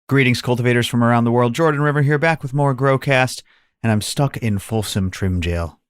Greetings, cultivators from around the world. Jordan River here, back with more Growcast, and I'm stuck in Folsom Trim Jail.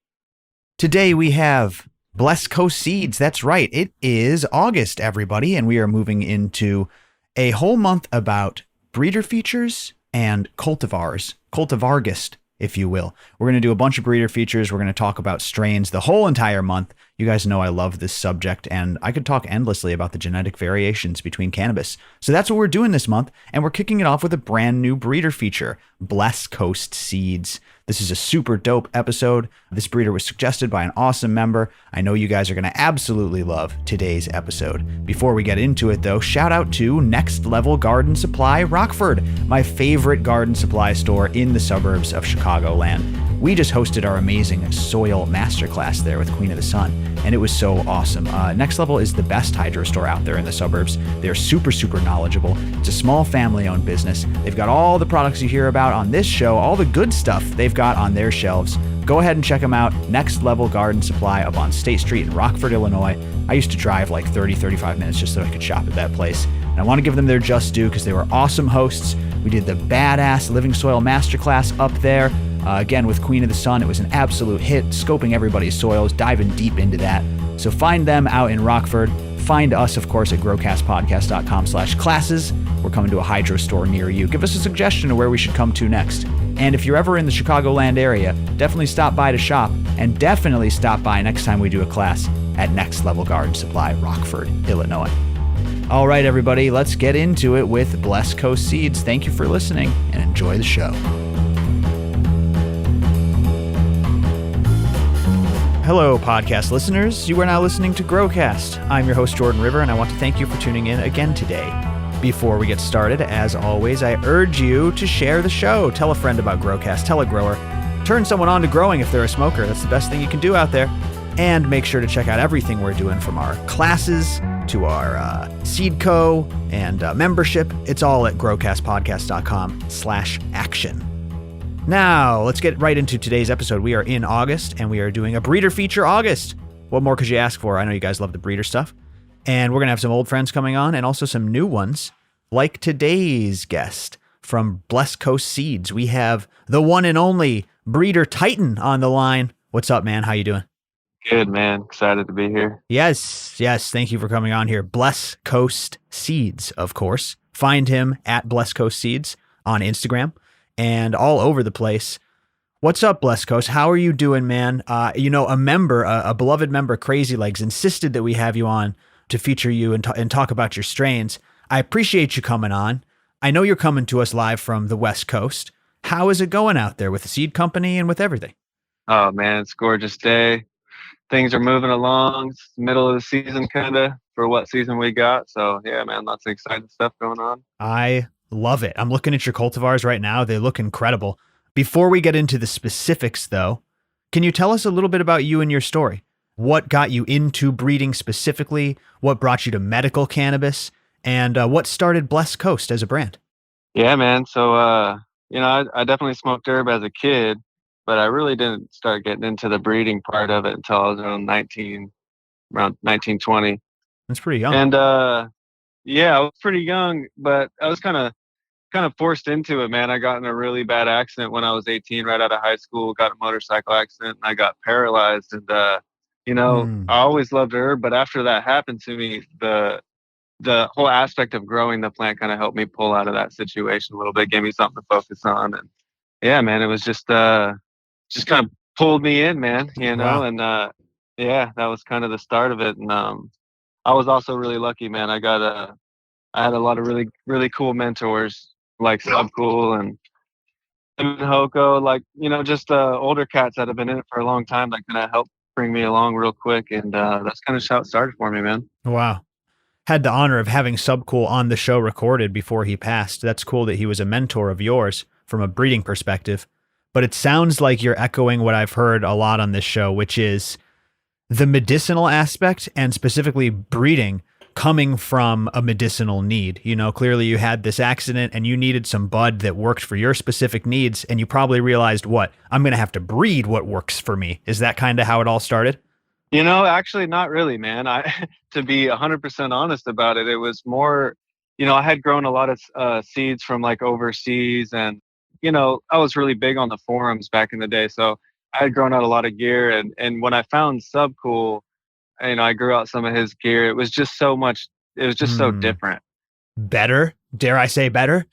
Today we have Bless Coast Seeds. That's right, it is August, everybody, and we are moving into a whole month about breeder features and cultivars, cultivargist, if you will. We're going to do a bunch of breeder features. We're going to talk about strains the whole entire month. You guys know I love this subject, and I could talk endlessly about the genetic variations between cannabis. So that's what we're doing this month, and we're kicking it off with a brand new breeder feature, Bless Coast Seeds. This is a super dope episode. This breeder was suggested by an awesome member. I know you guys are going to absolutely love today's episode. Before we get into it, though, shout out to Next Level Garden Supply Rockford, my favorite garden supply store in the suburbs of Chicagoland. We just hosted our amazing soil masterclass there with Queen of the Sun, and it was so awesome. Next Level is the best hydro store out there in the suburbs. They're super, super knowledgeable. It's a small family-owned business. They've got all the products you hear about on this show, all the good stuff they've got on their shelves. Go ahead and check them out. Next Level Garden Supply up on State Street in Rockford, Illinois. I used to drive like 35 minutes just so I could shop at that place. And I want to give them their just due because they were awesome hosts. We did the badass Living Soil Masterclass up there. Again, with Queen of the Sun, it was an absolute hit, scoping everybody's soils, diving deep into that. So find them out in Rockford. Find us, of course, at growcastpodcast.com/classes. We're coming to a hydro store near you. Give us a suggestion of where we should come to next. And if you're ever in the Chicagoland area, definitely stop by to shop, and definitely stop by next time we do a class at Next Level Garden Supply, Rockford, Illinois. All right, everybody, let's get into it with Bless Coast Seeds. Thank you for listening, and enjoy the show. Hello, podcast listeners. You are now listening to Growcast. I'm your host, Jordan River, and I want to thank you for tuning in again today. Before we get started, as always, I urge you to share the show. Tell a friend about Growcast. Tell a grower. Turn someone on to growing if they're a smoker. That's the best thing you can do out there. And make sure to check out everything we're doing, from our classes to our Seed Co. and membership. It's all at growcastpodcast.com/action. Now, let's get right into today's episode. We are in August, and we are doing a breeder feature August. What more could you ask for? I know you guys love the breeder stuff. And we're going to have some old friends coming on, and also some new ones, like today's guest from Bless Coast Seeds. We have the one and only Breeder Titan on the line. What's up, man? How you doing? Good, man. Excited to be here. Yes. Thank you for coming on here. Bless Coast Seeds, of course. Find him at Bless Coast Seeds on Instagram and all over the place. What's up, Bless Coast? How are you doing, man? A member, a beloved member, Crazy Legs, insisted that we have you on to feature you and talk about your strains. I appreciate you coming on. I know you're coming to us live from the West Coast. How is it going out there with the seed company and with everything? Oh, man, it's a gorgeous day. Things are moving along. It's the middle of the season, kind of, for what season we got. So, yeah, man, lots of exciting stuff going on. I love it. I'm looking at your cultivars right now. They look incredible. Before we get into the specifics, though, can you tell us a little bit about you and your story? What got you into breeding specifically? What brought you to medical cannabis? And what started Bless Coast as a brand? Yeah, man. So, I definitely smoked herb as a kid, but I really didn't start getting into the breeding part of it until I was around 19, 20. That's pretty young. And, yeah, I was pretty young, but I was kind of forced into it, man. I got in a really bad accident when I was 18, right out of high school, got a motorcycle accident, and I got paralyzed. And, I always loved herb, but after that happened to me, the whole aspect of growing the plant kind of helped me pull out of that situation a little bit, gave me something to focus on. And yeah, man, it was just kind of pulled me in, man, Wow. And yeah, that was kind of the start of it. And I was also really lucky, man. I had a lot of really, really cool mentors like Subcool and Hoko, like, just older cats that have been in it for a long time that kind of helped bring me along real quick. And that's kind of how it started for me, man. Wow. Had the honor of having Subcool on the show recorded before he passed. That's cool that he was a mentor of yours from a breeding perspective. But it sounds like you're echoing what I've heard a lot on this show, which is the medicinal aspect, and specifically breeding, coming from a medicinal need. Clearly you had this accident and you needed some bud that worked for your specific needs, and you probably realized, I'm going to have to breed what works for me. Is that kind of how it all started? Actually not really, man. To be 100% honest about it, it was more I had grown a lot of seeds from like overseas, and I was really big on the forums back in the day, so I had grown out a lot of gear, and when I found Subcool, I grew out some of his gear. It was just so much. It was just so Hmm. different. Better? Dare I say better?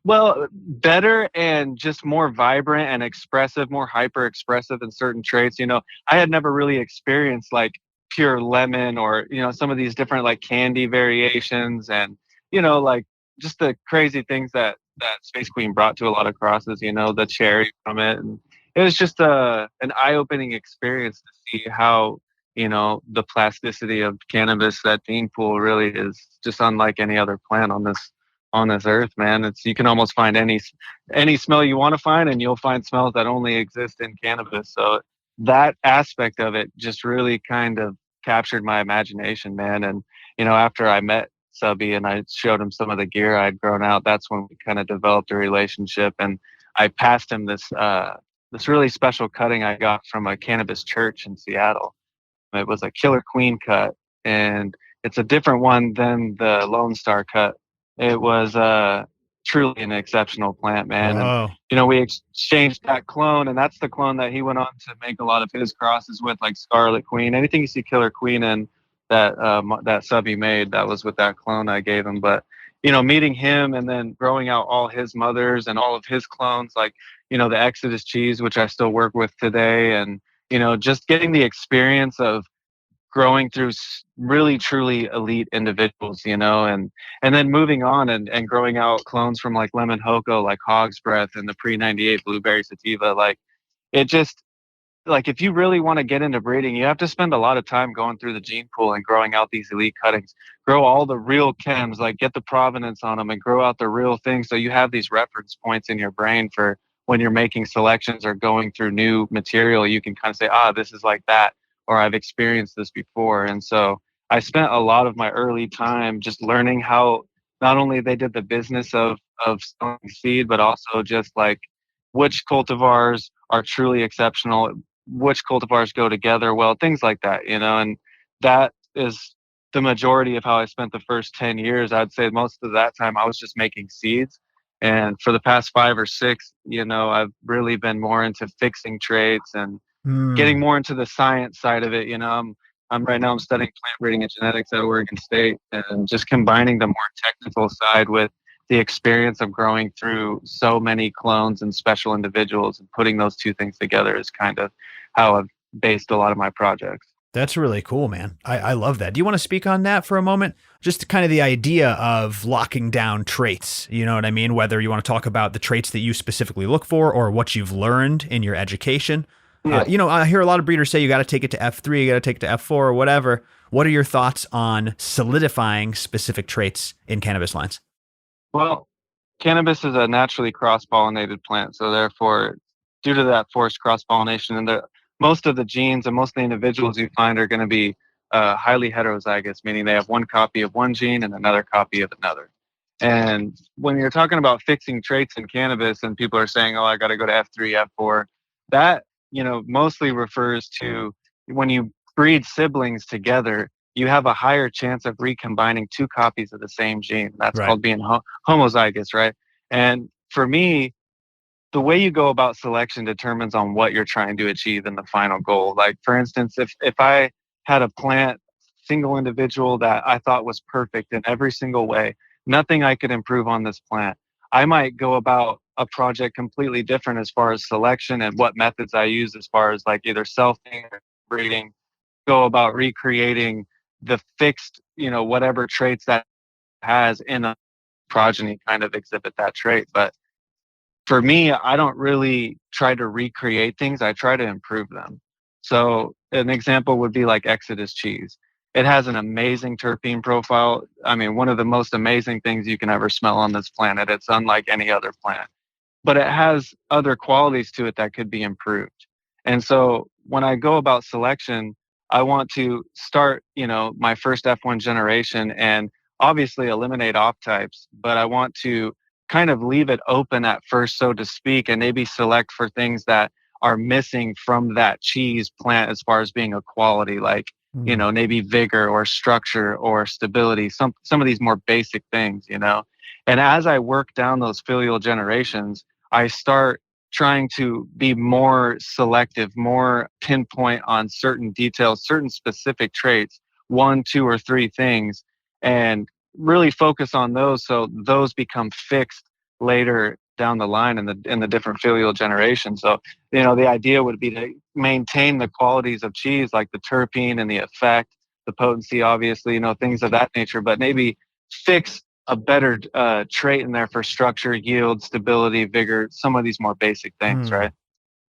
Well, better and just more vibrant and expressive, more hyper expressive in certain traits. I had never really experienced like pure lemon or, some of these different like candy variations and, like just the crazy things that Space Queen brought to a lot of crosses, the cherry from it. And it was just an eye-opening experience to see how, the plasticity of cannabis, that gene pool really is just unlike any other plant on this earth, man. You can almost find any smell you want to find, and you'll find smells that only exist in cannabis. So that aspect of it just really kind of captured my imagination, man. And after I met Subby and I showed him some of the gear I'd grown out, that's when we kind of developed a relationship. And I passed him this really special cutting I got from a cannabis church in Seattle. It was a Killer Queen cut, and it's a different one than the Lone Star cut. It was truly an exceptional plant, man. And Whoa. we exchanged that clone, and that's the clone that he went on to make a lot of his crosses with, like Scarlet Queen. Anything you see Killer Queen in that sub he made, that was with that clone I gave him. But meeting him and then growing out all his mothers and all of his clones, like the Exodus cheese, which I still work with today, and just getting the experience of growing through really truly elite individuals, and then moving on and growing out clones from like Lemon Hoko, like Hog's Breath and the pre-98 Blueberry Sativa. Like it just, like if you really want to get into breeding, you have to spend a lot of time going through the gene pool and growing out these elite cuttings, grow all the real chems, like get the provenance on them and grow out the real things. So you have these reference points in your brain for when you're making selections or going through new material, you can kind of say, this is like that, or I've experienced this before. And so I spent a lot of my early time just learning how not only they did the business of selling seed, but also just like which cultivars are truly exceptional, which cultivars go together well, things like that, and that is the majority of how I spent the first 10 years. I'd say most of that time I was just making seeds. And for the past 5 or 6, I've really been more into fixing traits and getting Hmm. more into the science side of it. I'm right now I'm studying plant breeding and genetics at Oregon State, and just combining the more technical side with the experience of growing through so many clones and special individuals, and putting those two things together is kind of how I've based a lot of my projects. That's really cool, man. I love that. Do you want to speak on that for a moment? Just kind of the idea of locking down traits. You know what I mean? Whether you want to talk about the traits that you specifically look for or what you've learned in your education. Yeah. I hear a lot of breeders say you got to take it to F3, you got to take it to F4 or whatever. What are your thoughts on solidifying specific traits in cannabis lines? Well, cannabis is a naturally cross-pollinated plant, so therefore, due to that forced cross-pollination, and most of the genes and most of the individuals you find are going to be highly heterozygous, meaning they have one copy of one gene and another copy of another. And when you're talking about fixing traits in cannabis, and people are saying, "Oh, I got to go to F3, F4," that mostly refers to when you breed siblings together, you have a higher chance of recombining two copies of the same gene. That's Right. called being homozygous, right? And for me, the way you go about selection determines on what you're trying to achieve in the final goal. Like for instance, if I had a plant, single individual that I thought was perfect in every single way, nothing I could improve on this plant, I might go about a project completely different as far as selection and what methods I use as far as like either selfing or breeding, go about recreating the fixed, whatever traits that has in a progeny kind of exhibit that trait. But for me, I don't really try to recreate things. I try to improve them. So an example would be like Exodus cheese. It has an amazing terpene profile. I mean, one of the most amazing things you can ever smell on this planet. It's unlike any other plant, but it has other qualities to it that could be improved. And so when I go about selection, I want to start, my first F1 generation and obviously eliminate off types, but I want to kind of leave it open at first, so to speak, and maybe select for things that are missing from that cheese plant as far as being a quality. Like Mm. maybe vigor or structure or stability, some of these more basic things, And as I work down those filial generations, I start trying to be more selective, more pinpoint on certain details, certain specific traits, one, two, or three things, and really focus on those so those become fixed later down the line in the different filial generations. So, the idea would be to maintain the qualities of cheese like the terpene and the effect, the potency, obviously, things of that nature, but maybe fix a better trait in there for structure, yield, stability, vigor, some of these more basic things, Mm. right?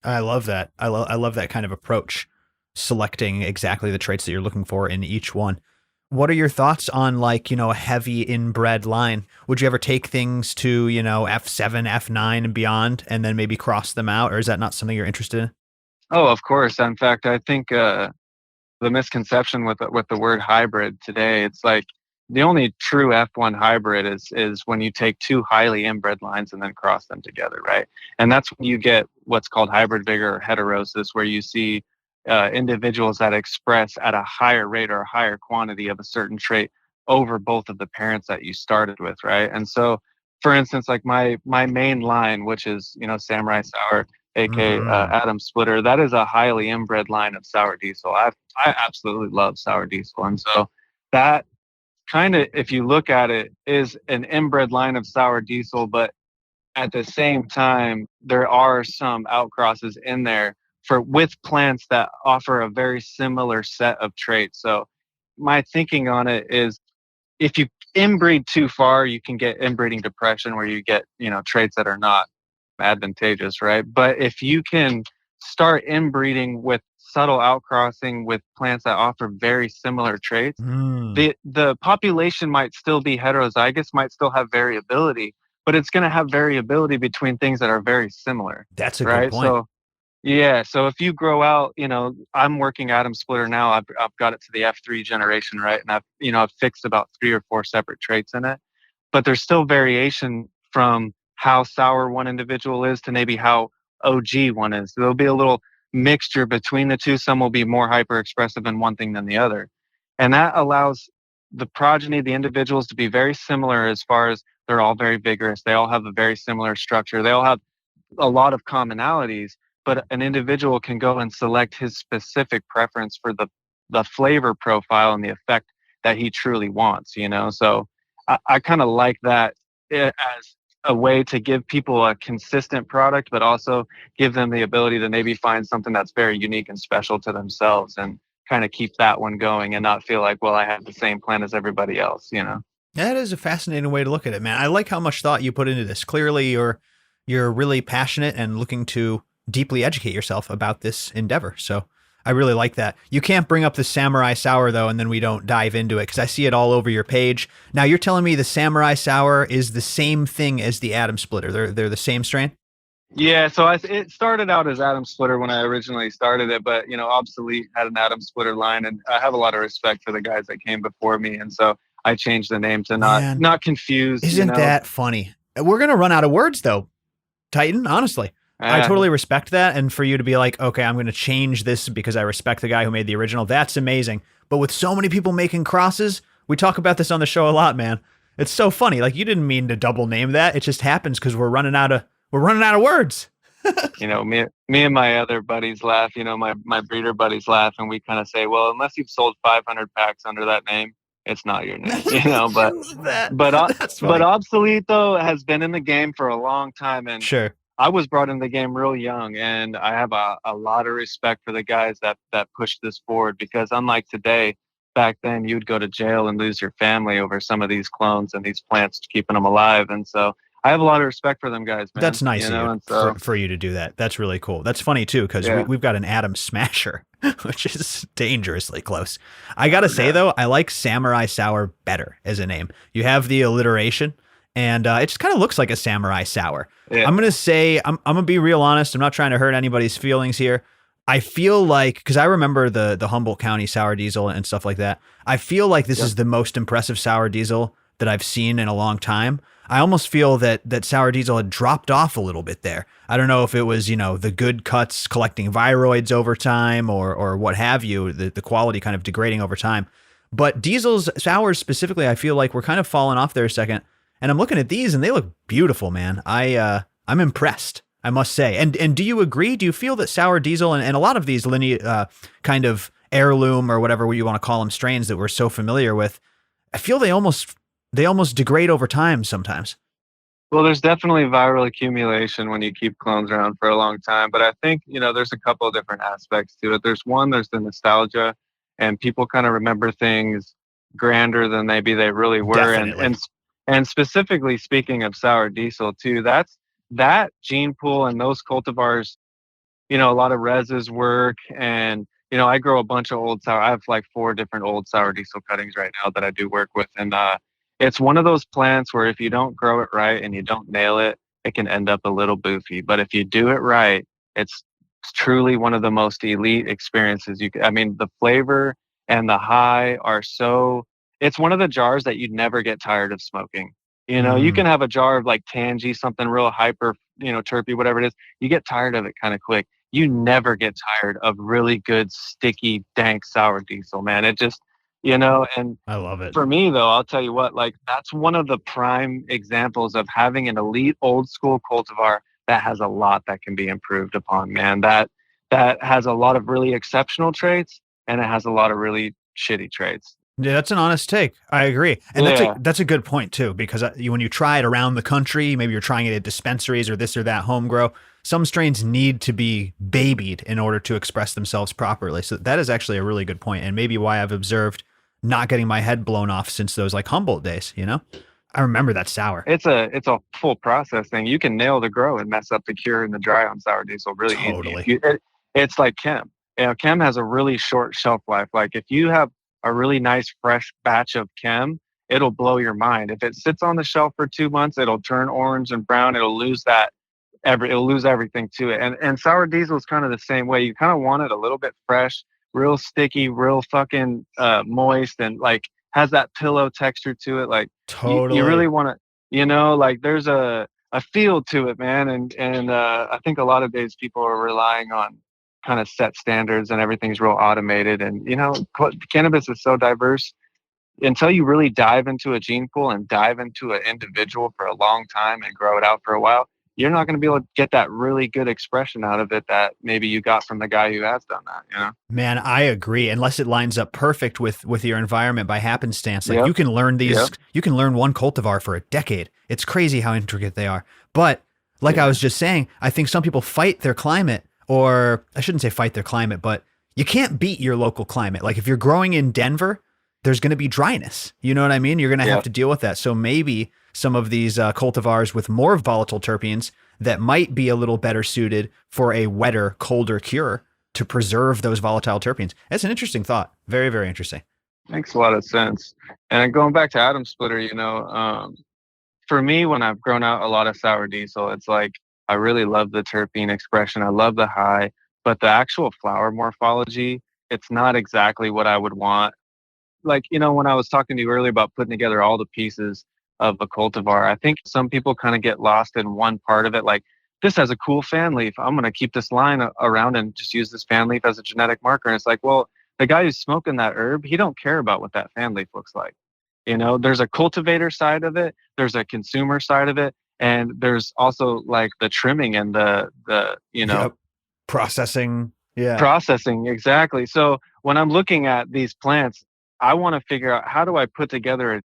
I love that. I love that kind of approach, selecting exactly the traits that you're looking for in each one. What are your thoughts on a heavy inbred line? Would you ever take things to, F7, F9 and beyond and then maybe cross them out? Or is that not something you're interested in? Oh, of course. In fact, I think the misconception with the word hybrid today, it's like the only true F1 hybrid is when you take two highly inbred lines and then cross them together, right? And that's when you get what's called hybrid vigor or heterosis, where you see individuals that express at a higher rate or a higher quantity of a certain trait over both of the parents that you started with, right? And so, for instance, like my main line, which is Samurai Sour, aka Mm-hmm. Adam Splitter. That is a highly inbred line of sour diesel. I absolutely love sour diesel, and so that kind of, if you look at it, is an inbred line of sour diesel. But at the same time, there are some outcrosses in there with plants that offer a very similar set of traits. So my thinking on it is, if you inbreed too far, you can get inbreeding depression where you get, traits that are not advantageous, right? But if you can start inbreeding with subtle outcrossing with plants that offer very similar traits, Mm. the population might still be heterozygous, might still have variability, but it's going to have variability between things that are very similar, That's a good right? point. So yeah. So if you grow out, I'm working Atom Splitter now. I've got it to the F3 generation, right? And I've fixed about 3 or 4 separate traits in it, but there's still variation from how sour one individual is to maybe how OG one is. There'll be a little mixture between the two. Some will be more hyper expressive in one thing than the other. And that allows the progeny, the individuals, to be very similar as far as they're all very vigorous. They all have a very similar structure. They all have a lot of commonalities, but an individual can go and select his specific preference for the flavor profile and the effect that he truly wants. So I kind of like that as a way to give people a consistent product, but also give them the ability to maybe find something that's very unique and special to themselves and kind of keep that one going and not feel like, well, I have the same plan as everybody else. That is a fascinating way to look at it, man. I like how much thought you put into this. Clearly, you're really passionate and looking to deeply educate yourself about this endeavor. So I really like that. You can't bring up the Samurai Sour though, and then we don't dive into it because I see it all over your page. Now you're telling me the Samurai Sour is the same thing as the Atom Splitter. They're the same strain. Yeah, so it started out as Atom Splitter when I originally started it, but Obsolete had an Atom Splitter line, and I have a lot of respect for the guys that came before me, and so I changed the name to not Man, not confuse. isn't that funny? We're gonna run out of words though, Titan. Honestly, I Uh, totally respect that, and for you to be like, okay, I'm gonna change this because I respect the guy who made the original. That's amazing. But with so many people making crosses, we talk about this on the show a lot, man. It's so funny. Like you didn't mean to double name that. It just happens because we're running out of words. me and my other buddies laugh. My breeder buddies laugh, and we kind of say, well, unless you've sold 500 packs under that name, it's not your name. I But love that. but uh, That's but funny. Obsolete though has been in the game for a long time, and Sure. I was brought in the game real young, and I have a lot of respect for the guys that pushed this forward, because unlike today, back then you'd go to jail and lose your family over some of these clones and these plants keeping them alive. And so I have a lot of respect for them guys, man. That's nice of you And for, so for you to do that. That's really cool. That's funny too, because yeah, we've got an Atom Smasher, which is dangerously close. I gotta say yeah, though, I like Samurai Sour better as a name. You have the alliteration, and it just kind of looks like a Samurai Sour. yeah, I'm gonna say I'm gonna be real honest. I'm not trying to hurt anybody's feelings here. I feel like because I remember the Humboldt County sour diesel and stuff like that. I feel like this yep, is the most impressive sour diesel that I've seen in a long time. I almost feel that sour diesel had dropped off a little bit there. I don't know if it was, the good cuts collecting viroids over time or what have you, the quality kind of degrading over time. But diesels, sours specifically, I feel like we're kind of falling off there a second. And I'm looking at these and they look beautiful, man. I'm impressed, I must say. And do you agree? Do you feel that sour diesel and a lot of these kind of heirloom or whatever you want to call them strains that we're so familiar with, I feel they almost degrade over time sometimes. Well, there's definitely viral accumulation when you keep clones around for a long time. But I think, there's a couple of different aspects to it. There's the nostalgia, and people kind of remember things grander than maybe they really were. Definitely. And specifically speaking of sour diesel too, that gene pool and those cultivars, a lot of Rez's work. And, I grow a bunch of old sour. I have like 4 different old sour diesel cuttings right now that I do work with. And it's one of those plants where if you don't grow it right and you don't nail it, it can end up a little boofy. But if you do it right, it's truly one of the most elite experiences I mean, the flavor and the high are so, it's one of the jars that you'd never get tired of smoking. You Mm, can have a jar of like Tangy, something real hyper, terpy, whatever it is. You get tired of it kind of quick. You never get tired of really good, sticky, dank sour diesel, man. It just, and I love it. for me though, I'll tell you what, like that's one of the prime examples of having an elite old school cultivar that has a lot that can be improved upon, man. That has a lot of really exceptional traits and it has a lot of really shitty traits. Yeah, that's an honest take. I agree, and Yeah. that's a good point too. Because when you try it around the country, maybe you're trying it at dispensaries or this or that home grow. Some strains need to be babied in order to express themselves properly. So that is actually a really good point, and maybe why I've observed not getting my head blown off since those like Humboldt days. I remember that sour. It's a full process thing. You can nail the grow and mess up the cure and the dry on sour diesel really easy. Totally. It's like chem. Chem has a really short shelf life. Like if you have a really nice fresh batch of chem, it'll blow your mind. If it sits on the shelf for 2 months, it'll turn orange and brown. It'll lose everything to it. And sour diesel is kind of the same way. You kind of want it a little bit fresh, real sticky, real fucking moist, and like has that pillow texture to it. Like you really Totally. want to, like there's a feel to it, man. And I think a lot of days people are relying on kind of set standards and everything's real automated. And cannabis is so diverse. Until you really dive into a gene pool and dive into an individual for a long time and grow it out for a while, you're not going to be able to get that really good expression out of it that maybe you got from the guy who has done that. Man, I agree. Unless it lines up perfect with your environment by happenstance, like Yep. Yep. you can learn one cultivar for a decade. It's crazy how intricate they are. But like I Yeah. was just saying, I think some people fight their climate, or I shouldn't say fight their climate, but you can't beat your local climate. Like if you're growing in Denver, there's going to be dryness. You know what I mean? You're going to have Yep. to deal with that. So maybe some of these cultivars with more volatile terpenes that might be a little better suited for a wetter, colder cure to preserve those volatile terpenes. That's an interesting thought. Very, very interesting. Makes a lot of sense. And going back to Atom Splitter, for me, when I've grown out a lot of sour diesel, it's like I really love the terpene expression. I love the high, but the actual flower morphology, it's not exactly what I would want. Like, when I was talking to you earlier about putting together all the pieces of a cultivar, I think some people kind of get lost in one part of it. Like, this has a cool fan leaf. I'm going to keep this line around and just use this fan leaf as a genetic marker. And it's like, well, the guy who's smoking that herb, he don't care about what that fan leaf looks like. There's a cultivator side of it, there's a consumer side of it, and there's also like the trimming and the Yep. Processing. Yeah. processing. Exactly. So when I'm looking at these plants, I want to figure out how do I put together a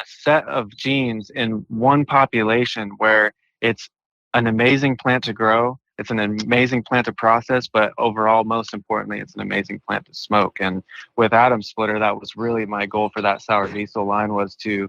set of genes in one population where it's an amazing plant to grow, it's an amazing plant to process, but overall, most importantly, it's an amazing plant to smoke. And with Atom Splitter, that was really my goal for that sour diesel line, was to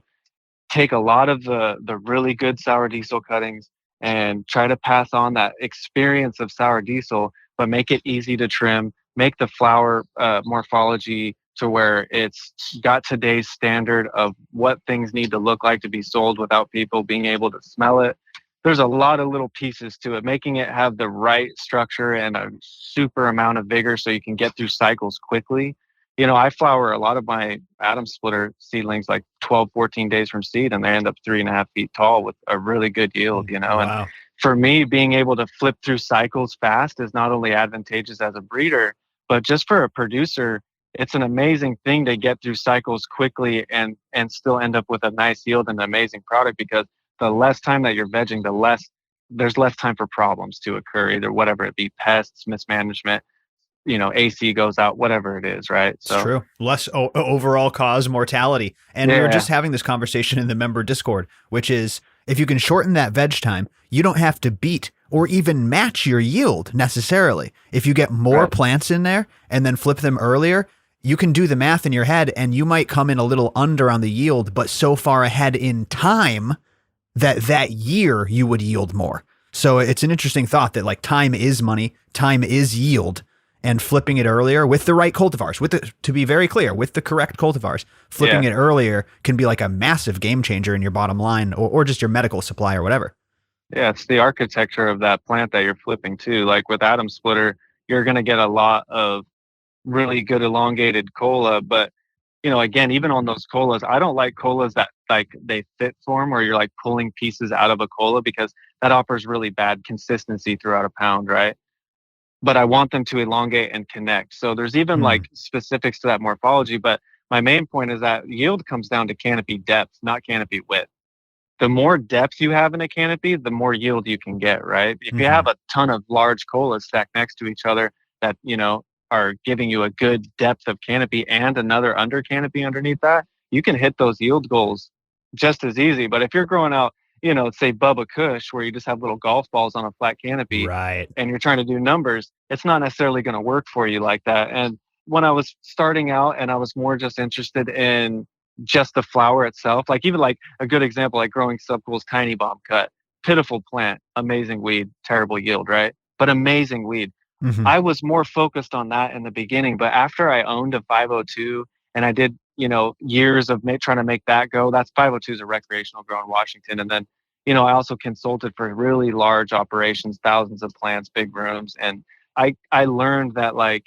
take a lot of the really good sour diesel cuttings and try to pass on that experience of sour diesel, but make it easy to trim, make the flower morphology to where it's got today's standard of what things need to look like to be sold without people being able to smell it. There's a lot of little pieces to it, making it have the right structure and a super amount of vigor so you can get through cycles quickly. I flower a lot of my Atom Splitter seedlings like 12, 14 days from seed, and they end up 3.5 feet tall with a really good yield. And Wow. for me, being able to flip through cycles fast is not only advantageous as a breeder, but just for a producer, it's an amazing thing to get through cycles quickly and still end up with a nice yield and an amazing product, because the less time that you're vegging, there's less time for problems to occur, either whatever it be, pests, mismanagement, AC goes out, whatever it is, right? It's So, true. Less overall cause mortality. And we were yeah, just having this conversation in the member Discord, which is if you can shorten that veg time, you don't have to beat or even match your yield necessarily. If you get more right. plants in there and then flip them earlier, you can do the math in your head and you might come in a little under on the yield, but so far ahead in time that year you would yield more. So it's an interesting thought that like time is money, time is yield, and flipping it earlier with the right cultivars, to be very clear, with the correct cultivars, flipping Yeah. it earlier can be like a massive game changer in your bottom line or just your medical supply or whatever. Yeah, it's the architecture of that plant that you're flipping too. Like with Atom Splitter, you're going to get a lot of really good elongated cola. But, again, even on those colas, I don't like colas that like they fit form where you're like pulling pieces out of a cola, because that offers really bad consistency throughout a pound, right? But I want them to elongate and connect. So there's even Hmm. like specifics to that morphology. But my main point is that yield comes down to canopy depth, not canopy width. The more depth you have in a canopy, the more yield you can get, right? If you Hmm. have a ton of large colas stacked next to each other that, are giving you a good depth of canopy and another under canopy underneath that, you can hit those yield goals just as easy. But if you're growing out, say Bubba Kush, where you just have little golf balls on a flat canopy Right. and you're trying to do numbers, it's not necessarily going to work for you like that. And when I was starting out and I was more just interested in just the flower itself, like even like a good example, like growing Subcool's Tiny Bomb Cut, pitiful plant, amazing weed, terrible yield, right? But amazing weed. Hmm. I was more focused on that in the beginning, but after I owned a 502 and I did, years of trying to make that go, that's 502 is a recreational grow in Washington. And then, I also consulted for really large operations, thousands of plants, big rooms. And I learned that like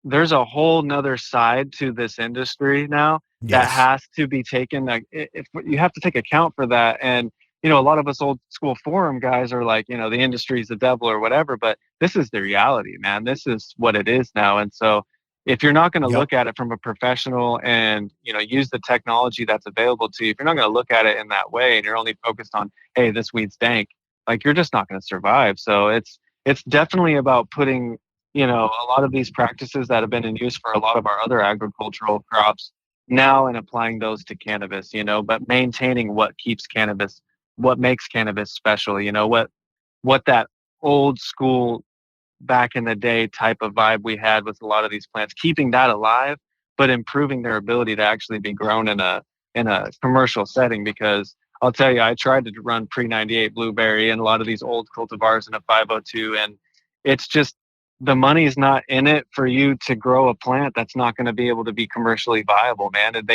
there's a whole nother side to this industry now that Yes. has to be taken. Like if you have to take account for that. And, a lot of us old school forum guys are like, the industry's the devil or whatever, but this is the reality, man. This is what it is now. And so if you're not going to Yep. look at it from a professional and, use the technology that's available to you, if you're not going to look at it in that way and you're only focused on, hey, this weed's dank, like you're just not going to survive. So it's definitely about putting, a lot of these practices that have been in use for a lot of our other agricultural crops now and applying those to cannabis, but maintaining what makes cannabis special, what that old school back in the day type of vibe we had with a lot of these plants, keeping that alive, but improving their ability to actually be grown in a commercial setting. Because I'll tell you, I tried to run pre-98 blueberry and a lot of these old cultivars in a 502, and it's just the money's not in it for you to grow a plant that's not going to be able to be commercially viable, man. And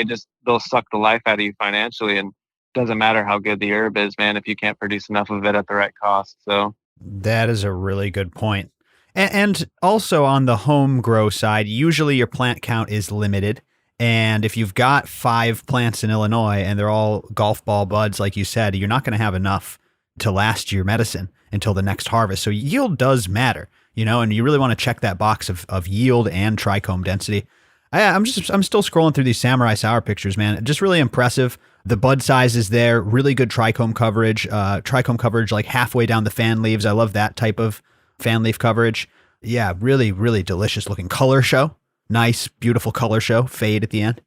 they'll suck the life out of you financially, and doesn't matter how good the herb is, man, if you can't produce enough of it at the right cost. So That is a really good point. And also on the home grow side, usually your plant count is limited. And if you've got 5 plants in Illinois and they're all golf ball buds, like you said, you're not going to have enough to last your medicine until the next harvest. So yield does matter, and you really want to check that box of yield and trichome density. I'm still scrolling through these Samurai Sour pictures, man. Just really impressive. The bud size is there, really good trichome coverage like halfway down the fan leaves. I love that type of fan leaf coverage. Yeah, really, really delicious looking color show. Nice, beautiful color show. Fade at the end.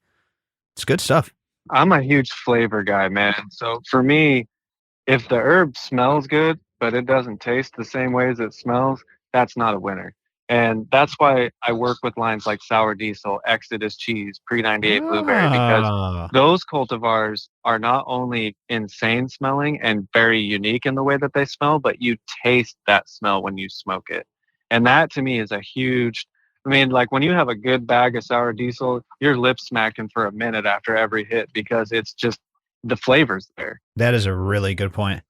It's good stuff. I'm a huge flavor guy, man. So for me, if the herb smells good, but it doesn't taste the same way as it smells, that's not a winner. And that's why I work with lines like Sour Diesel, Exodus Cheese, Pre 98 Blueberry, because Ah, those cultivars are not only insane smelling and very unique in the way that they smell, but you taste that smell when you smoke it. And that to me is a huge, I mean, like when you have a good bag of Sour Diesel, your lips smacking for a minute after every hit, because it's just the flavors there. that is a really good point.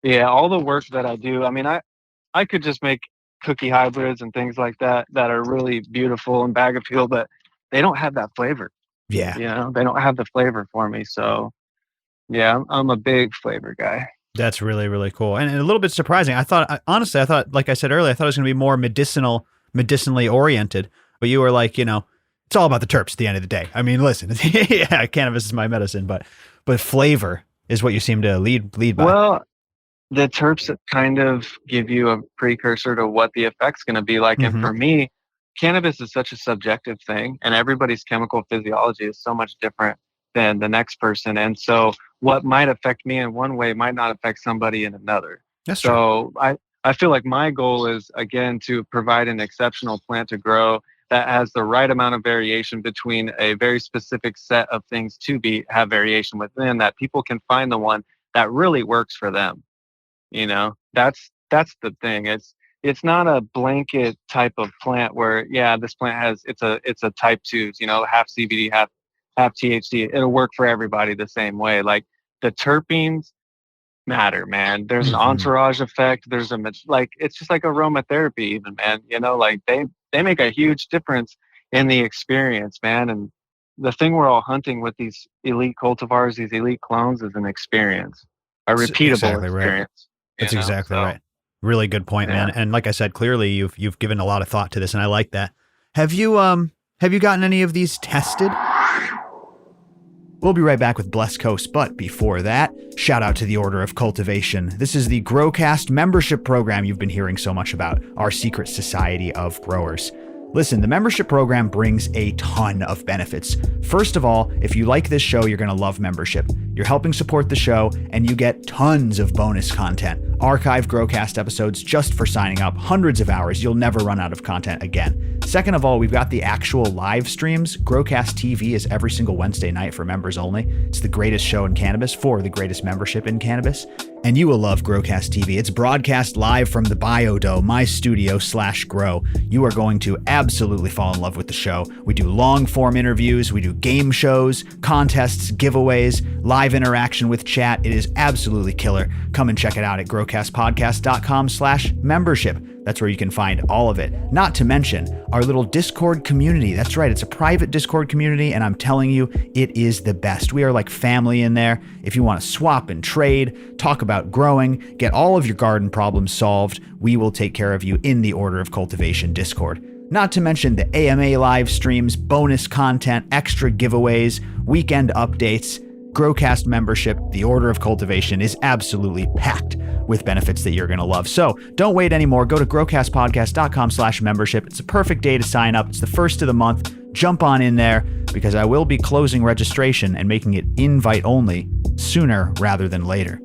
Yeah, all the work that I do, I mean, I could just make cookie hybrids and things like that that are really beautiful and bag appeal, but they don't have that flavor. Yeah. You know, they don't have the flavor for me. So yeah, I'm a big flavor guy. That's really, really cool. And a little bit surprising. Honestly, like I said earlier, I thought it was going to be more medicinally oriented, but you were like, it's all about the terps at the end of the day. I mean, listen, yeah, cannabis is my medicine, but flavor is what you seem to lead by. Well, the terps kind of give you a precursor to what the effect's going to be like. And for me, cannabis is such a subjective thing, and everybody's chemical physiology is so much different than the next person. And so what might affect me in one way might not affect somebody in another. That's true. I feel like my goal is, again, to provide an exceptional plant to grow that has the right amount of variation between a very specific set of things to have variation within, that people can find the one that really works for them. That's the thing. It's not a blanket type of plant where, yeah, this plant has, it's a type 2, half CBD, half THC. It'll work for everybody the same way. Like, the terpenes matter, man. There's an entourage effect. There's it's just like aromatherapy even, man. Like, they make a huge difference in the experience, man. And the thing we're all hunting with these elite cultivars, these elite clones, is an experience, a repeatable experience. Right. That's exactly right. Really good point, man. And like I said, clearly you've given a lot of thought to this, and I like that. Have you gotten any of these tested? We'll be right back with Blessed Coast, but before that, shout out to the Order of Cultivation. This is the GrowCast membership program you've been hearing so much about, our secret society of growers. Listen, the membership program brings a ton of benefits. First of all, if you like this show, you're going to love membership. You're helping support the show, and you get tons of bonus content. Archived GrowCast episodes just for signing up, hundreds of hours. You'll never run out of content again. Second of all, we've got the actual live streams. GrowCast TV is every single Wednesday night for members only. It's the greatest show in cannabis for the greatest membership in cannabis. And you will love GrowCast TV. It's broadcast live from the Biodome, my studio /grow. You are going to absolutely fall in love with the show. We do long form interviews. We do game shows, contests, giveaways, live interaction with chat. It is absolutely killer. Come and check it out at growcastpodcast.com/membership. That's where you can find all of it. Not to mention our little Discord community. That's right. It's a private Discord community, and I'm telling you, it is the best. We are like family in there. If you want to swap and trade, talk about growing, get all of your garden problems solved, we will take care of you in the Order of Cultivation Discord. Not to mention the AMA live streams, bonus content, extra giveaways, weekend updates. GrowCast membership, the Order of Cultivation, is absolutely packed with benefits that you're going to love. So don't wait anymore. Go to growcastpodcast.com/membership. It's a perfect day to sign up. It's the first of the month. Jump on in there, because I will be closing registration and making it invite only sooner rather than later.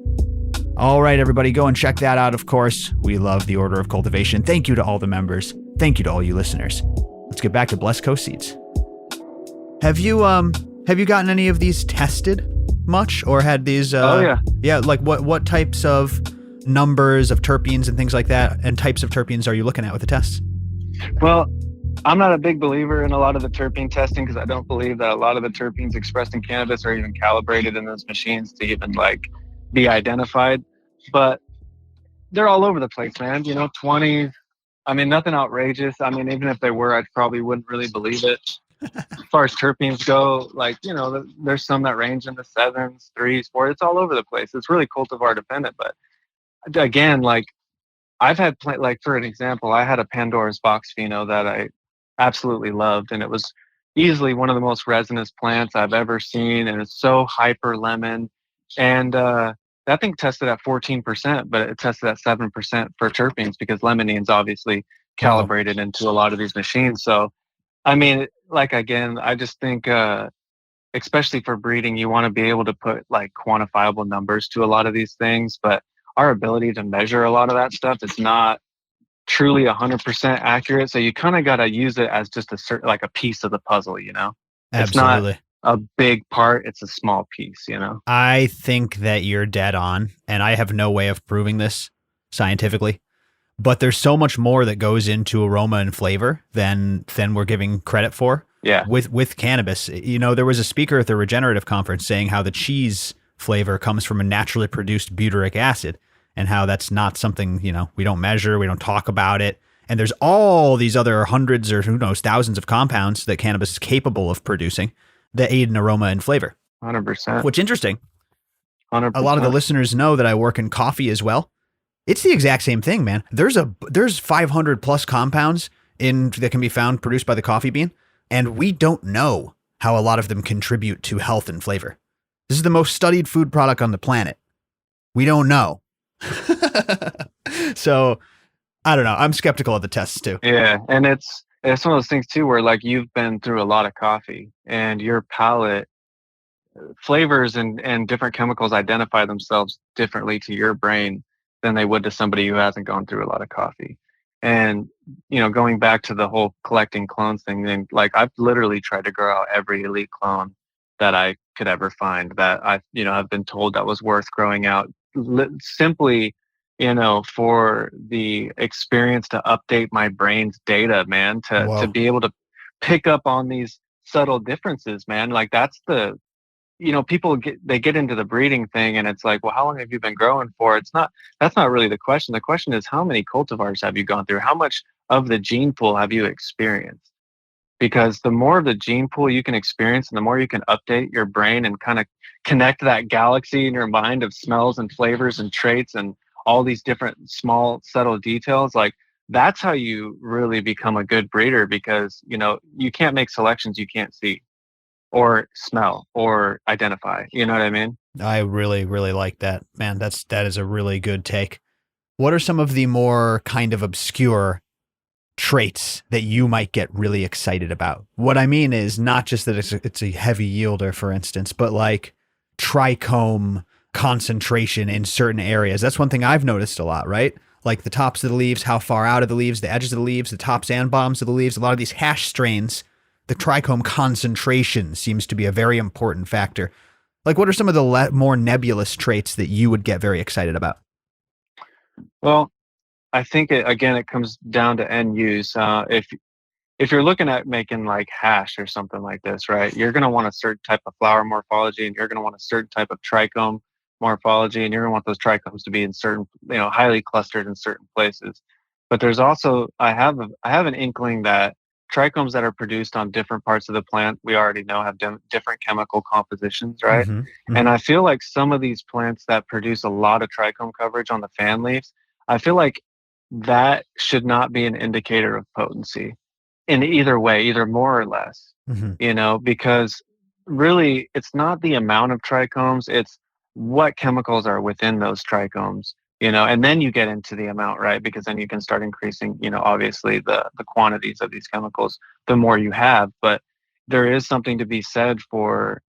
All right, everybody, go and check that out, of course. We love the Order of Cultivation. Thank you to all the members. Thank you to all you listeners. Let's get back to Blessed Coast Seeds. Have you gotten any of these tested much, or had these like what types of numbers of terpenes and things like that, and types of terpenes are you looking at with the tests? Well, I'm not a big believer in a lot of the terpene testing, because I don't believe that a lot of the terpenes expressed in cannabis are even calibrated in those machines to even be identified. But they're all over the place, man. 20s. I mean, nothing outrageous. I mean, even if they were, I probably wouldn't really believe it. As far as terpenes go, there's some that range in the 7s, 3s, 4s. It's all over the place. It's really cultivar dependent. But again, I've had for an example, I had a Pandora's box pheno that I absolutely loved, and it was easily one of the most resinous plants I've ever seen, and it's so hyper lemon. And that thing tested at 14%, but it tested at 7% for terpenes, because limonene obviously calibrated into a lot of these machines. So, I mean, again, I just think, especially for breeding, you want to be able to put quantifiable numbers to a lot of these things, but our ability to measure a lot of that stuff is not truly 100% accurate. So you kind of got to use it as just a piece of the puzzle, Absolutely. It's not a big part, it's a small piece, I think that you're dead on, and I have no way of proving this scientifically, but there's so much more that goes into aroma and flavor than we're giving credit for. Yeah. With cannabis, there was a speaker at the Regenerative Conference saying how the cheese flavor comes from a naturally produced butyric acid, and how that's not something, we don't measure, we don't talk about it. And there's all these other hundreds or who knows, thousands of compounds that cannabis is capable of producing that aid in aroma and flavor. 100%. Which interesting. 100%. A lot of the listeners know that I work in coffee as well. It's the exact same thing, man. There's 500 plus compounds that can be found produced by the coffee bean, and we don't know how a lot of them contribute to health and flavor. This is the most studied food product on the planet. We don't know. So I don't know. I'm skeptical of the tests too. Yeah, and it's one of those things too where like you've been through a lot of coffee and your palate flavors and different chemicals identify themselves differently to your brain than they would to somebody who hasn't gone through a lot of coffee. And going back to the whole collecting clones thing, then like I've literally tried to grow out every elite clone that I could ever find that I've been told that was worth growing out simply for the experience to update my brain's data, man, to be able to pick up on these subtle differences, man. Like that's the people get into the breeding thing and it's like, well, how long have you been growing for? That's not really the question. The question is, how many cultivars have you gone through? How much of the gene pool have you experienced? Because the more of the gene pool you can experience and the more you can update your brain and kind of connect that galaxy in your mind of smells and flavors and traits and all these different small subtle details, like that's how you really become a good breeder, because you can't make selections you can't see or smell or identify. You know what I mean? I really, really like that, man. That is a really good take. What are some of the more kind of obscure traits that you might get really excited about? What I mean is not just that it's a heavy yielder, for instance, but like trichome concentration in certain areas. That's one thing I've noticed a lot, right? Like the tops of the leaves, how far out of the leaves, the edges of the leaves, the tops and bottoms of the leaves. A lot of these hash strains, the trichome concentration seems to be a very important factor. Like, what are some of the more nebulous traits that you would get very excited about? Well, I think it comes down to end use. If you're looking at making like hash or something like this, right, you're going to want a certain type of flower morphology, and you're going to want a certain type of trichome morphology, and you're going to want those trichomes to be in certain, highly clustered in certain places. But there's also, I have an inkling that trichomes that are produced on different parts of the plant, we already know have different chemical compositions, right? Mm-hmm. Mm-hmm. And I feel like some of these plants that produce a lot of trichome coverage on the fan leaves, I feel like that should not be an indicator of potency in either way, either more or less, because really it's not the amount of trichomes, it's what chemicals are within those trichomes, and then you get into the amount, right? Because then you can start increasing, obviously the quantities of these chemicals, the more you have. But there is something to be said for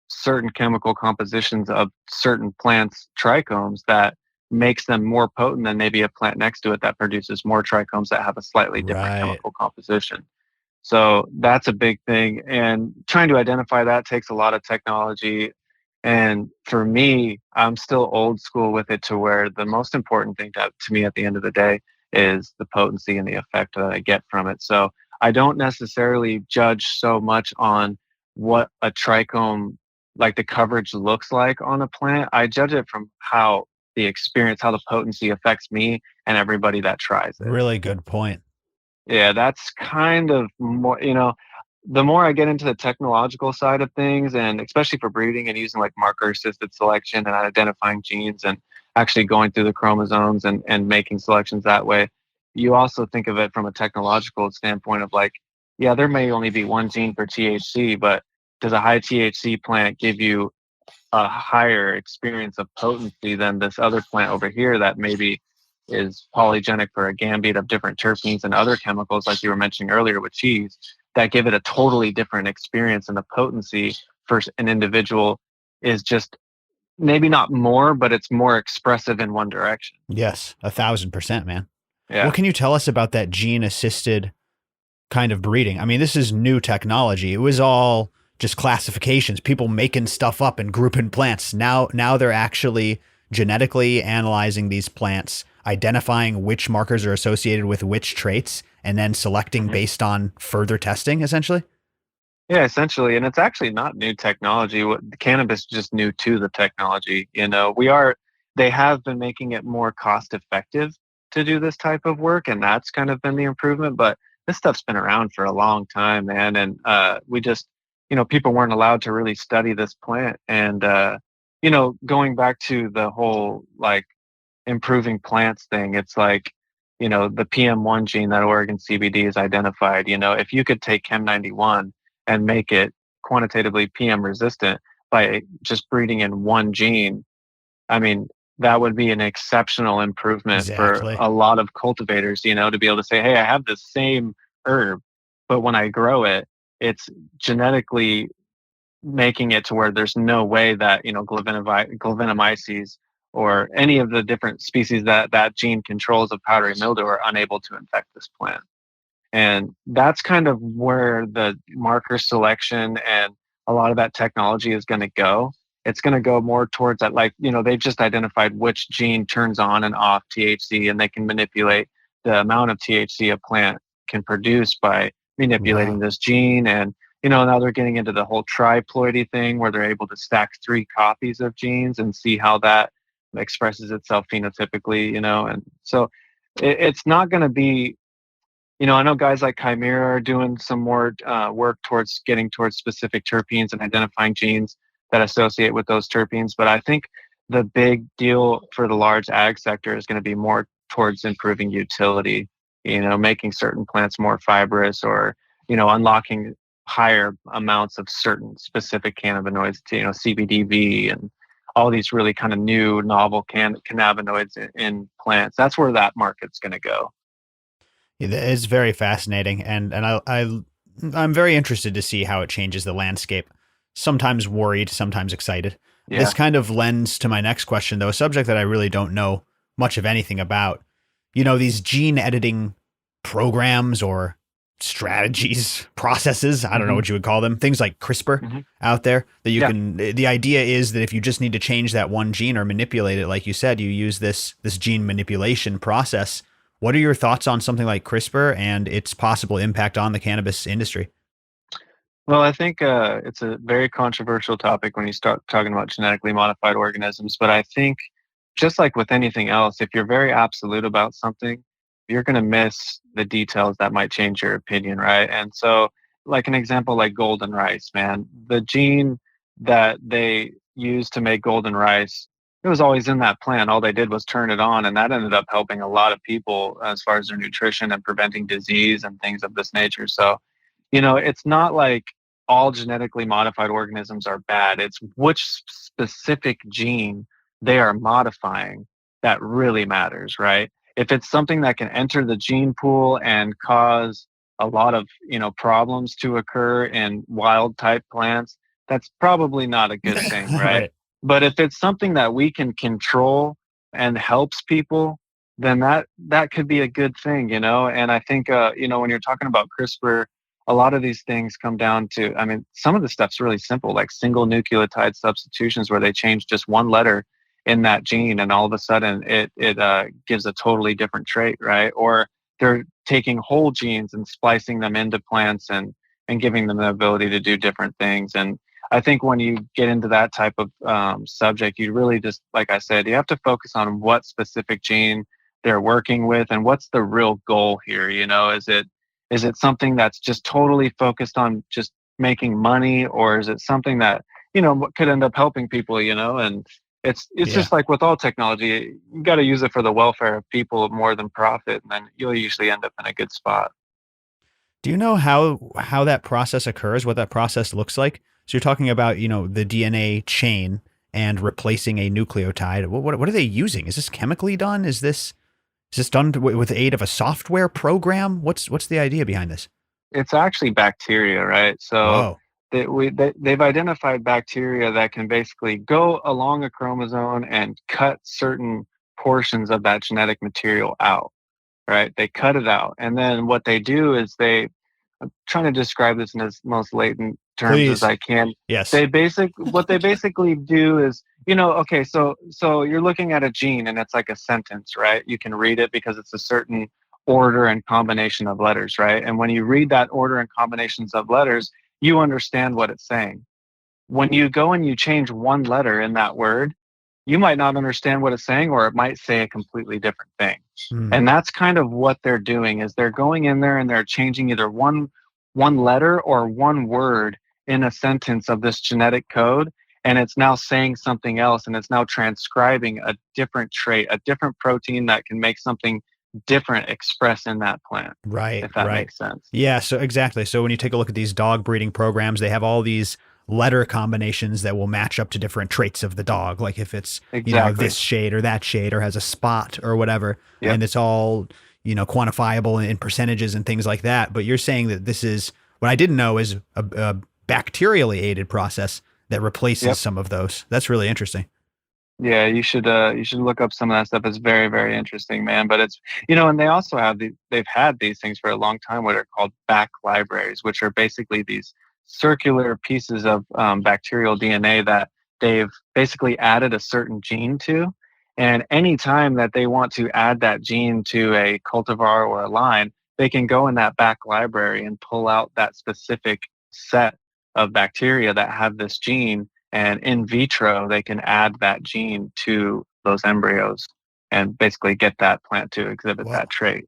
certain chemical compositions of certain plants' trichomes that makes them more potent than maybe a plant next to it that produces more trichomes that have a slightly different chemical composition. So that's a big thing. And trying to identify that takes a lot of technology. And for me, I'm still old school with it, to where the most important thing to me at the end of the day is the potency and the effect that I get from it. So I don't necessarily judge so much on what a trichome, like the coverage, looks like on a plant. I judge it from how the experience, how the potency affects me and everybody that tries it. Really good point. Yeah, that's kind of more, the more I get into the technological side of things, and especially for breeding and using like marker assisted selection and identifying genes and actually going through the chromosomes and making selections that way, you also think of it from a technological standpoint of like, yeah, there may only be one gene for THC, but does a high THC plant give you a higher experience of potency than this other plant over here that maybe is polygenic for a gambit of different terpenes and other chemicals, like you were mentioning earlier with cheese, that give it a totally different experience? And the potency for an individual is just maybe not more, but it's more expressive in one direction. Yes, 1,000%, man. Yeah. What can you tell us about that gene assisted kind of breeding? I mean, this is new technology. It was all just classifications, people making stuff up and grouping plants. Now they're actually genetically analyzing these plants, identifying which markers are associated with which traits, and then selecting based on further testing, essentially? Yeah, essentially. And it's actually not new technology. Cannabis is just new to the technology. They have been making it more cost effective to do this type of work, and that's kind of been the improvement. But this stuff's been around for a long time, man, and we just, people weren't allowed to really study this plant. And going back to the whole like improving plants thing, it's like, the PM1 gene that Oregon CBD has identified. If you could take Chem91 and make it quantitatively PM resistant by just breeding in one gene, I mean, that would be an exceptional improvement for Exactly. a lot of cultivators, to be able to say, hey, I have this same herb, but when I grow it, it's genetically making it to where there's no way that, Glavinomyces or any of the different species that gene controls of powdery mildew are unable to infect this plant. And that's kind of where the marker selection and a lot of that technology is going to go. It's going to go more towards that, like, they've just identified which gene turns on and off THC, and they can manipulate the amount of THC a plant can produce by manipulating Wow. this gene. And, now they're getting into the whole triploidy thing where they're able to stack 3 copies of genes and see how that expresses itself phenotypically, and so it's not going to be, I know guys like Chimera are doing some more work towards getting towards specific terpenes and identifying genes that associate with those terpenes. But I think the big deal for the large ag sector is going to be more towards improving utility, making certain plants more fibrous, or, unlocking higher amounts of certain specific cannabinoids to, CBDV and all these really kind of new novel cannabinoids in plants. That's where that market's going to go. It's very fascinating, I'm very interested to see how it changes the landscape. Sometimes worried, sometimes excited. This Yeah. kind of lends to my next question, though, a subject that I really don't know much of anything about. These gene editing programs or strategies, processes, I don't know Hmm. what you would call them, things like CRISPR Hmm. out there that you Yeah. can, the idea is that if you just need to change that one gene or manipulate it, like you said, you use this gene manipulation process. What are your thoughts on something like CRISPR and its possible impact on the cannabis industry? Well, I think it's a very controversial topic when you start talking about genetically modified organisms. But I think, just like with anything else, if you're very absolute about something, you're going to miss the details that might change your opinion, right? And so, like an example, like golden rice, man, the gene that they used to make golden rice, it was always in that plant. All they did was turn it on, and that ended up helping a lot of people as far as their nutrition and preventing disease and things of this nature. So, it's not like all genetically modified organisms are bad. It's which specific gene they are modifying that really matters, right? If it's something that can enter the gene pool and cause a lot of, problems to occur in wild type plants, that's probably not a good thing, right? Right. But if it's something that we can control and helps people, then that could be a good thing, And I think when you're talking about CRISPR, a lot of these things come down to, I mean, some of the stuff's really simple, like single nucleotide substitutions where they change just one letter in that gene, and all of a sudden it gives a totally different trait, right? Or they're taking whole genes and splicing them into plants and giving them the ability to do different things. And I think when you get into that type of subject, you really just, like I said, you have to focus on what specific gene they're working with and what's the real goal here. Is it something that's just totally focused on just making money, or is it something that, could end up helping people, And it's Yeah. just like with all technology, you got to use it for the welfare of people more than profit, and then you'll usually end up in a good spot. Do you know how that process occurs? What that process looks like? So you're talking about the DNA chain and replacing a nucleotide. What are they using? Is this chemically done? Is this done with the aid of a software program? What's the idea behind this? It's actually bacteria, right? So Whoa. they've identified bacteria that can basically go along a chromosome and cut certain portions of that genetic material out, right? They cut it out. And then what they do is I'm trying to describe this in as most latent terms as Please. I can. Yes. What they basically do is, okay, so you're looking at a gene and it's like a sentence, right? You can read it because it's a certain order and combination of letters, right? And when you read that order and combinations of letters, you understand what it's saying. When you go and you change one letter in that word, you might not understand what it's saying, or it might say a completely different thing. Mm, And that's kind of what they're doing, is they're going in there and they're changing either one letter or one word in a sentence of this genetic code, and it's now saying something else, and it's now transcribing a different trait, a different protein that can make something different express in that plant, right, if that right. makes sense. Yeah, so exactly. So when you take a look at these dog breeding programs, they have all these letter combinations that will match up to different traits of the dog. Like if it's, Exactly. this shade or that shade or has a spot or whatever, Yep. and it's all, quantifiable in percentages and things like that. But you're saying that this is what I didn't know is a bacterially aided process that replaces Yep. some of those. That's really interesting. Yeah, you should look up some of that stuff. It's very, very interesting, man. But it's, and they also have they've had these things for a long time, what are called back libraries, which are basically these circular pieces of bacterial DNA that they've basically added a certain gene to. And anytime that they want to add that gene to a cultivar or a line, they can go in that back library and pull out that specific set of bacteria that have this gene, and in vitro they can add that gene to those embryos and basically get that plant to exhibit Wow. that trait.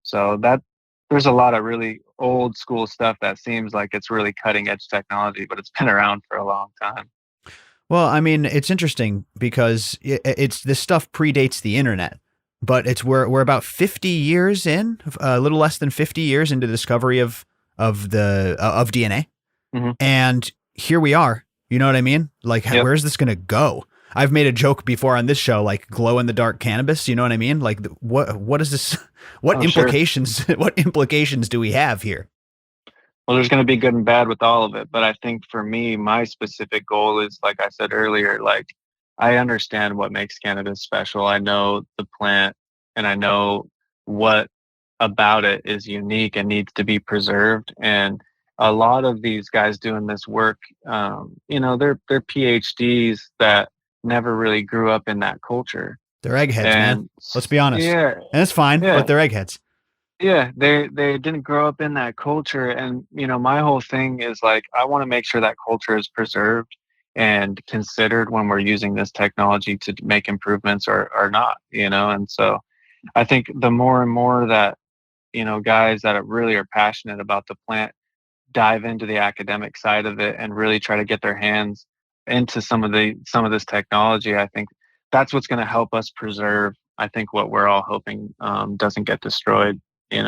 So that there's a lot of really old school stuff that seems like it's really cutting edge technology, but it's been around for a long time. Well, I mean, it's interesting because it's this stuff predates the internet, but we're about 50 years in, a little less than 50 years into the discovery of DNA, Hmm. and here we are. You know what I mean? Like, Yep. where's this gonna go? I've made a joke before on this show, like glow in the dark cannabis. You know what I mean? Like, what is this? What Oh, sure. implications? What implications do we have here? Well, there's going to be good and bad with all of it. But I think for me, my specific goal is, like I said earlier, like I understand what makes cannabis special. I know the plant, and I know what about it is unique and needs to be preserved. And a lot of these guys doing this work, they're PhDs that never really grew up in that culture. They're eggheads, man. And Let's be honest, yeah, and it's fine, yeah, but they're eggheads. yeah, they didn't grow up in that culture. And my whole thing is, like, I want to make sure that culture is preserved and considered when we're using this technology to make improvements, or not. And so I think the more and more that guys that really are passionate about the plant dive into the academic side of it and really try to get their hands into some of this technology, I think that's what's going to help us preserve, I think, what we're all hoping doesn't get destroyed,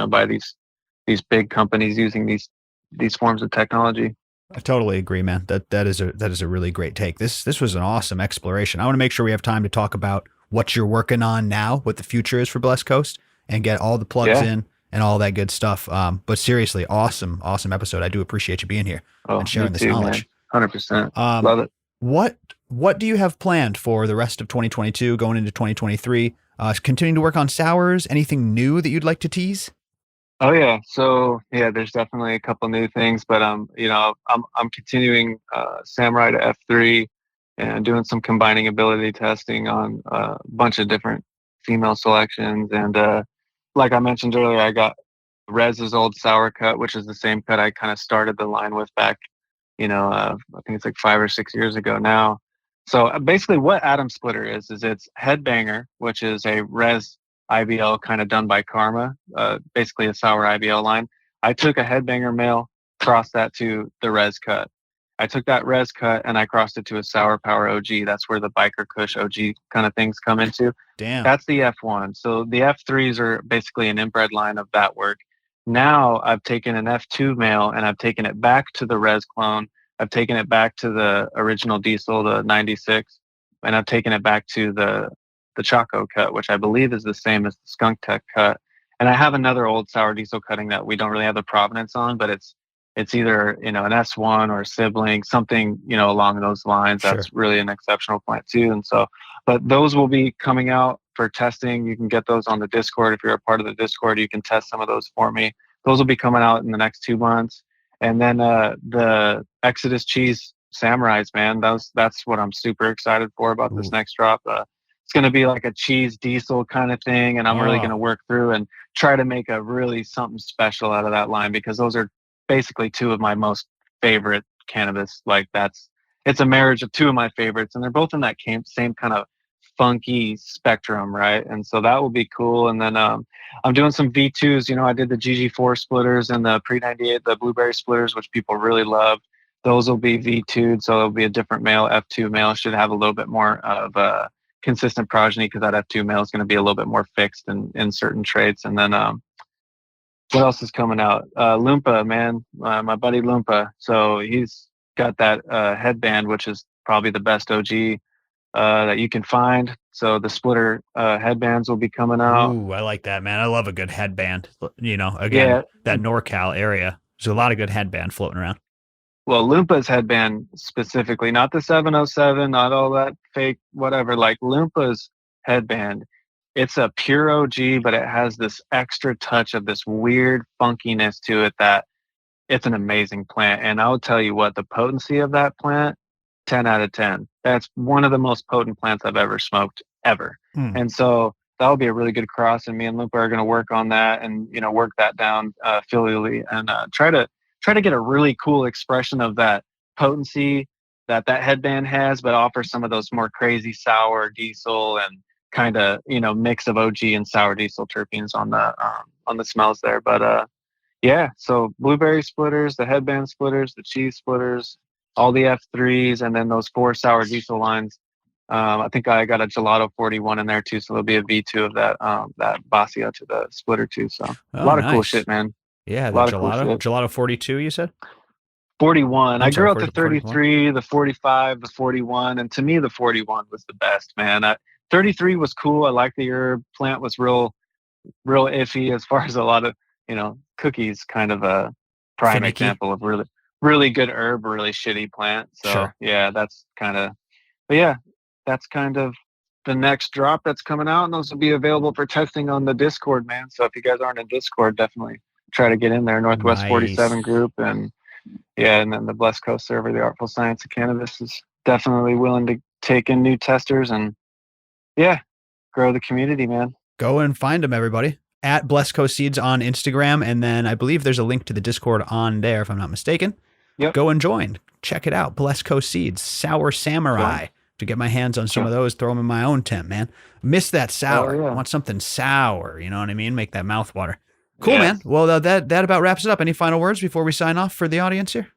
by these big companies using these forms of technology. I totally agree, man. That is a really great take. This was an awesome exploration. I want to make sure we have time to talk about what you're working on now, what the future is for Blessed Coast, and get all the plugs Yeah. in and all that good stuff. But seriously, awesome episode. I do appreciate you being here Oh, and me sharing this too, man. knowledge. 100%. Um, Love it. what do you have planned for the rest of 2022, going into 2023? Continuing to work on sours. Anything new that you'd like to tease? Oh yeah. So yeah, there's definitely a couple new things, but I'm continuing Samurai to F3 and doing some combining ability testing on a bunch of different female selections. And like I mentioned earlier, I got Rez's old sour cut, which is the same cut I kind of started the line with back, I think it's like 5 or 6 years ago now. So basically, what Atom Splitter is it's Headbanger, which is a Rez IBL kind of done by Karma, basically a sour IBL line. I took a Headbanger male, crossed that to the Rez cut. I took that Rez cut and I crossed it to a Sour Power OG. That's where the Biker Kush OG kind of things come into. Damn. That's the F1. So the F3s are basically an inbred line of that work. Now I've taken an F2 male and I've taken it back to the Res clone. I've taken it back to the original diesel, the 96, and I've taken it back to the Choco cut, which I believe is the same as the Skunk Tech cut. And I have another old sour diesel cutting that we don't really have the provenance on, but it's either an S1 or a sibling, something along those lines. Sure. That's really an exceptional plant too. And so, but those will be coming out for testing. You can get those on the Discord. If you're a part of the Discord, you can test some of those for me. Those will be coming out in the next 2 months. And then the Exodus Cheese Samurais, man, that's what I'm super excited for about this next drop. It's going to be like a cheese diesel kind of thing, and I'm really going to work through and try to make a really something special out of that line, because those are basically two of my most favorite cannabis. Like it's a marriage of two of my favorites, and they're both in that same kind of funky spectrum, right? And so that will be cool. And then I'm doing some V2s. I did the GG4 splitters and the pre-98, the blueberry splitters, which people really love. Those will be V2'd, so it'll be a different male. F2 male should have a little bit more of a consistent progeny, because that F2 male is going to be a little bit more fixed in certain traits. And then what else is coming out? Loompa, man, my buddy Loompa. So he's got that headband, which is probably the best OG that you can find. So the splitter headbands will be coming out. Ooh, I like that, man. I love a good headband. Again, that NorCal area. There's a lot of good headband floating around. Well, Loompa's headband specifically, not the 707, not all that fake whatever, like Loompa's headband, it's a pure OG, but it has this extra touch of this weird funkiness to it that it's an amazing plant. And I'll tell you what, the potency of that plant, 10 out of 10. That's one of the most potent plants I've ever smoked, ever. And so that'll be a really good cross, and me and Loompa are going to work on that and, work that down filially and try to get a really cool expression of that potency that headband has, but offer some of those more crazy sour diesel and kind of, mix of OG and sour diesel terpenes on the smells there. But yeah, so blueberry splitters, the headband splitters, the cheese splitters, all the F3s, and then those 4 sour diesel lines. I think I got a Gelato 41 in there too, so there'll be a V2 of that Bassia to the splitter too. So a lot of cool shit, man. Yeah, the Gelato 42, you said? 41. I grew up to 33, the 45, the 41, and to me the 41 was the best, man. 33 was cool. I liked the herb. Plant was real iffy as far as a lot of, cookies, kind of a prime example of really good herb, really shitty plant. So sure. Yeah, that's kind of the next drop that's coming out, and those will be available for testing on the Discord, man. So if you guys aren't in Discord, definitely try to get in there. Northwest 47 group, and then the Blessed Coast server, the Artful Science of Cannabis, is definitely willing to take in new testers and grow the community, man. Go and find them, everybody. At Blessed Coast Seeds on Instagram, and then I believe there's a link to the Discord on there, if I'm not mistaken. Yep. Go and join. Check it out. Blessed Coast Seeds, Sour Samurai. Sure. To get my hands on some of those, throw them in my own tent, man. Miss that sour. I want something sour. You know what I mean? Make that mouth water. Cool, man. Well, that about wraps it up. Any final words before we sign off for the audience here?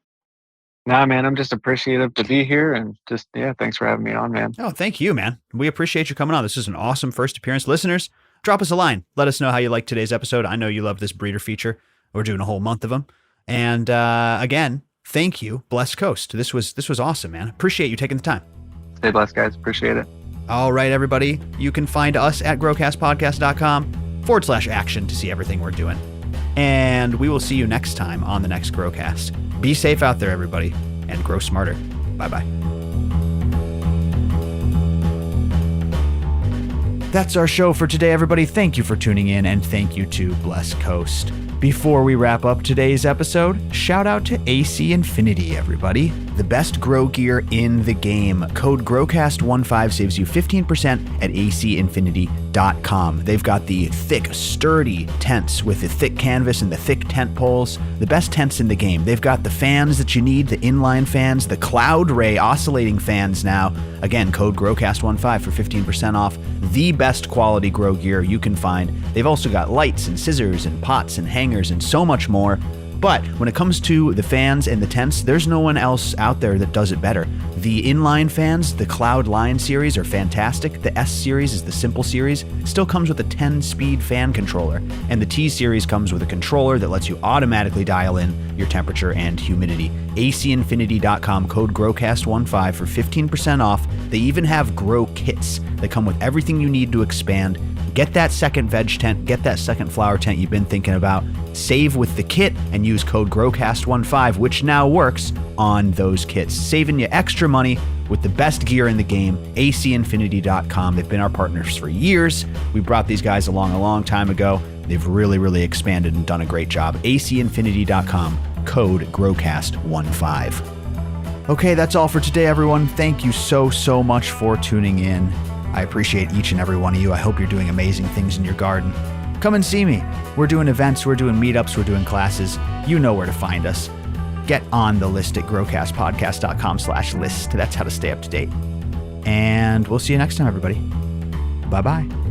Nah, man, I'm just appreciative to be here, and just, thanks for having me on, man. Oh, thank you, man. We appreciate you coming on. This is an awesome first appearance. Listeners, drop us a line. Let us know how you like today's episode. I know you love this breeder feature. We're doing a whole month of them. And again, thank you, Blessed Coast. This was awesome, man. Appreciate you taking the time. Stay blessed, guys. Appreciate it. All right, everybody. You can find us at growcastpodcast.com/action to see everything we're doing. And we will see you next time on the next Growcast. Be safe out there, everybody, and grow smarter. Bye-bye. That's our show for today, everybody. Thank you for tuning in, and thank you to Blessed Coast. Before we wrap up today's episode, shout out to AC Infinity, everybody. The best grow gear in the game. Code GROWCAST15 saves you 15% at acinfinity.com. They've got the thick, sturdy tents with the thick canvas and the thick tent poles. The best tents in the game. They've got the fans that you need, the inline fans, the Cloud Ray oscillating fans now. Again, code GROWCAST15 for 15% off. The best quality grow gear you can find. They've also got lights and scissors and pots and hangers and so much more. But when it comes to the fans and the tents, there's no one else out there that does it better. The inline fans, the Cloud Line series, are fantastic. The S series is the simple series. Still comes with a 10-speed fan controller. And the T series comes with a controller that lets you automatically dial in your temperature and humidity. acinfinity.com, code GROWCAST15 for 15% off. They even have grow kits that come with everything you need to expand. Get that second veg tent, get that second flower tent you've been thinking about. Save with the kit and use code GROWCAST15, which now works on those kits, saving you extra money with the best gear in the game. acinfinity.com. They've been our partners for years. We brought these guys along a long time ago. They've really expanded and done a great job. acinfinity.com, code GROWCAST15. Okay, that's all for today, everyone. Thank you so much for tuning in. I appreciate each and every one of you. I hope you're doing amazing things in your garden. Come and see me. We're doing events, we're doing meetups, we're doing classes. You know where to find us. Get on the list at growcastpodcast.com/list. That's how to stay up to date. And we'll see you next time, everybody. Bye-bye.